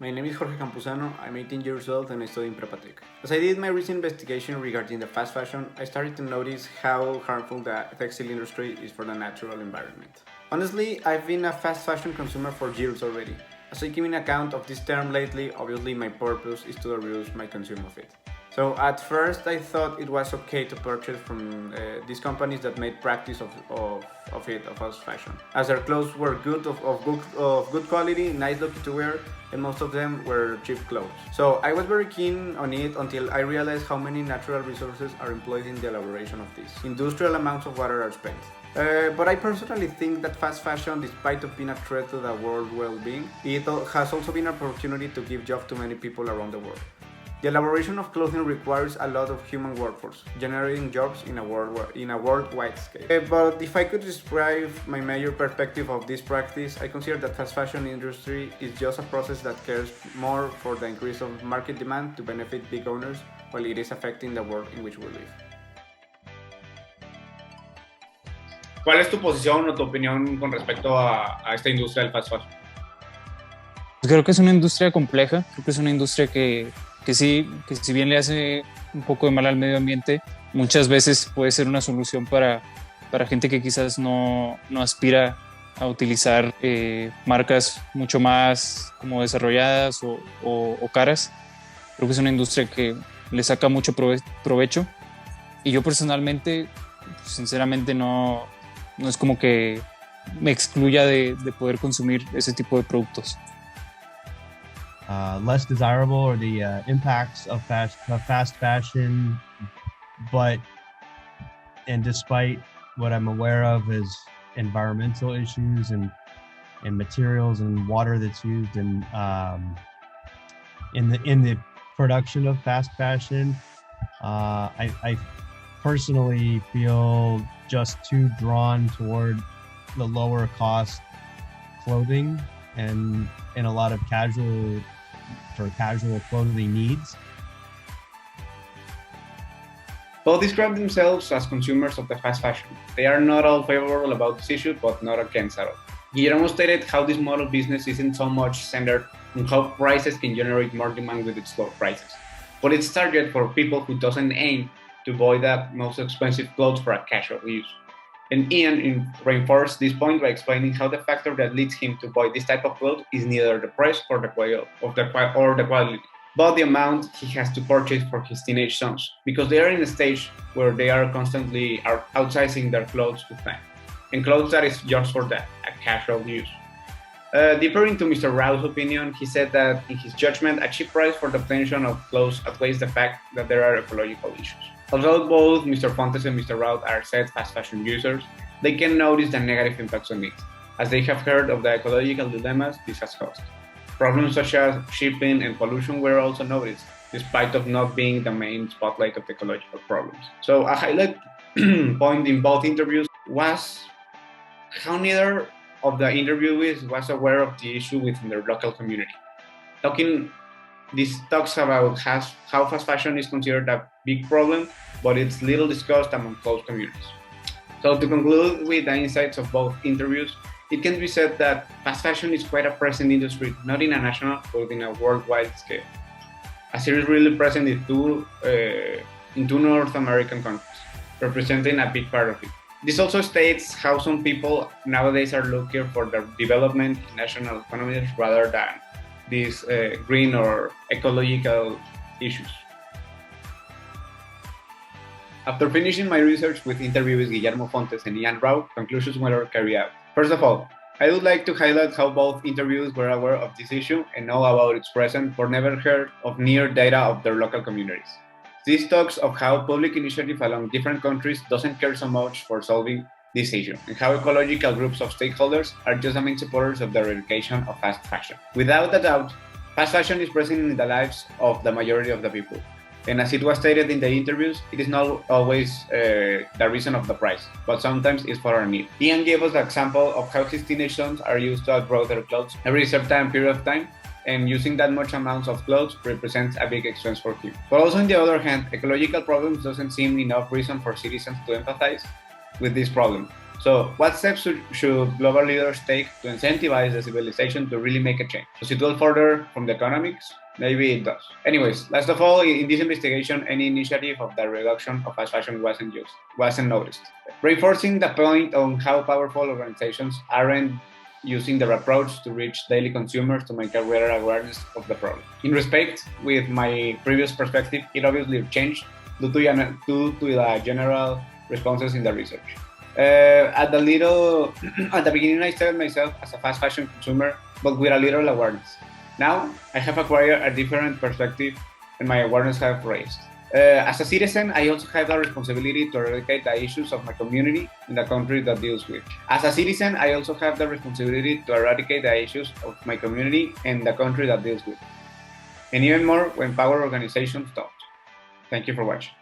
My name is Jorge Campuzano, I'm 18 years old and I study in Prepatec. As I did my recent investigation regarding the fast fashion, I started to notice how harmful the textile industry is for the natural environment. Honestly, I've been a fast fashion consumer for years already. As I came in account of this term lately, obviously my purpose is to reduce my consumption of it. So at first I thought it was okay to purchase from these companies that made practice of fast fashion, as their clothes were of good quality, nice looking to wear, and most of them were cheap clothes. So I was very keen on it until I realized how many natural resources are employed in the elaboration of this. Industrial amounts of water are spent. But I personally think that fast fashion, despite of being a threat to the world well-being, it has also been an opportunity to give jobs to many people around the world. The elaboration of clothing requires a lot of human workforce, generating jobs in a worldwide scale. But if I could describe my major perspective of this practice, I consider that fast fashion industry is just a process that cares more for the increase of market demand to benefit big owners, while it is affecting the world in which we live. ¿Cuál es tu posición o tu opinión con respecto a esta industria del fast fashion? Pues creo que es una industria compleja, creo que es una industria que si bien le hace un poco de mal al medio ambiente, muchas veces puede ser una solución para gente que quizás no aspira a utilizar marcas mucho más como desarrolladas o caras. Creo que es una industria que le saca mucho provecho y yo personalmente, sinceramente, no es como que me excluya de poder consumir ese tipo de productos. Less desirable or the impacts of fast fashion, and despite what I'm aware of is environmental issues and materials and water that's used in the production of fast fashion, I personally feel just too drawn toward the lower cost clothing and a lot of casual clothing needs. Both describe themselves as consumers of the fast fashion. They are not all favorable about this issue, but not against at all. Guillermo stated how this model business isn't so much centered on how prices can generate more demand with its low prices, but it's targeted for people who doesn't aim to buy the most expensive clothes for a casual use. And Ian reinforced this point by explaining how the factor that leads him to buy this type of clothes is neither the price or the quality, but the amount he has to purchase for his teenage sons, because they are in a stage where they are constantly outsizing their clothes with time, and clothes that is just for that, a casual use. Deeper into Mr. Rao's opinion, he said that in his judgment, a cheap price for the obtention of clothes outweighs the fact that there are ecological issues. Although both Mr. Fontes and Mr. Rao are said fast fashion users, they can notice the negative impacts on it, as they have heard of the ecological dilemmas this has caused. Problems such as shipping and pollution were also noticed, despite of not being the main spotlight of the ecological problems. So a highlight point in both interviews was how neither of the interviewees was aware of the issue within their local community. This talks about how fast fashion is considered a big problem, but it's little discussed among close communities. So to conclude with the insights of both interviews, it can be said that fast fashion is quite a present industry, not in a national, but in a worldwide scale, as it is really present in two North American countries, representing a big part of it. This also states how some people nowadays are looking for the development in national economies rather than these green or ecological issues. After finishing my research with interviewees Guillermo Fontes and Ian Rao, conclusions were carried out. First of all, I would like to highlight how both interviewees were aware of this issue and know about its presence, but never heard of near data of their local communities. This talks of how public initiative along different countries doesn't care so much for solving this issue, and how ecological groups of stakeholders are just the main supporters of the eradication of fast fashion. Without a doubt, fast fashion is present in the lives of the majority of the people. And as it was stated in the interviews, it is not always the reason of the price, but sometimes it's for our need. Ian gave us the example of how his teenage sons are used to outgrow their clothes every certain period of time, and using that much amounts of clothes represents a big expense for him. But also on the other hand, ecological problems doesn't seem enough reason for citizens to empathize with this problem, So, what steps should global leaders take to incentivize the civilization to really make a change? Does it dwell further from the economics? Maybe it does. Anyways, last of all, in this investigation, any initiative of the reduction of fast fashion wasn't noticed. Reinforcing the point on how powerful organizations aren't using their approach to reach daily consumers to make a greater awareness of the problem. In respect with my previous perspective, it obviously changed due to the general responses in the research. At the beginning, I started myself as a fast fashion consumer, but with a little awareness. Now, I have acquired a different perspective and my awareness has raised. As a citizen, I also have the responsibility to eradicate the issues of my community in the country that deals with. As a citizen, I also have the responsibility to eradicate the issues of my community and the country that deals with. And even more when power organizations don't. Thank you for watching.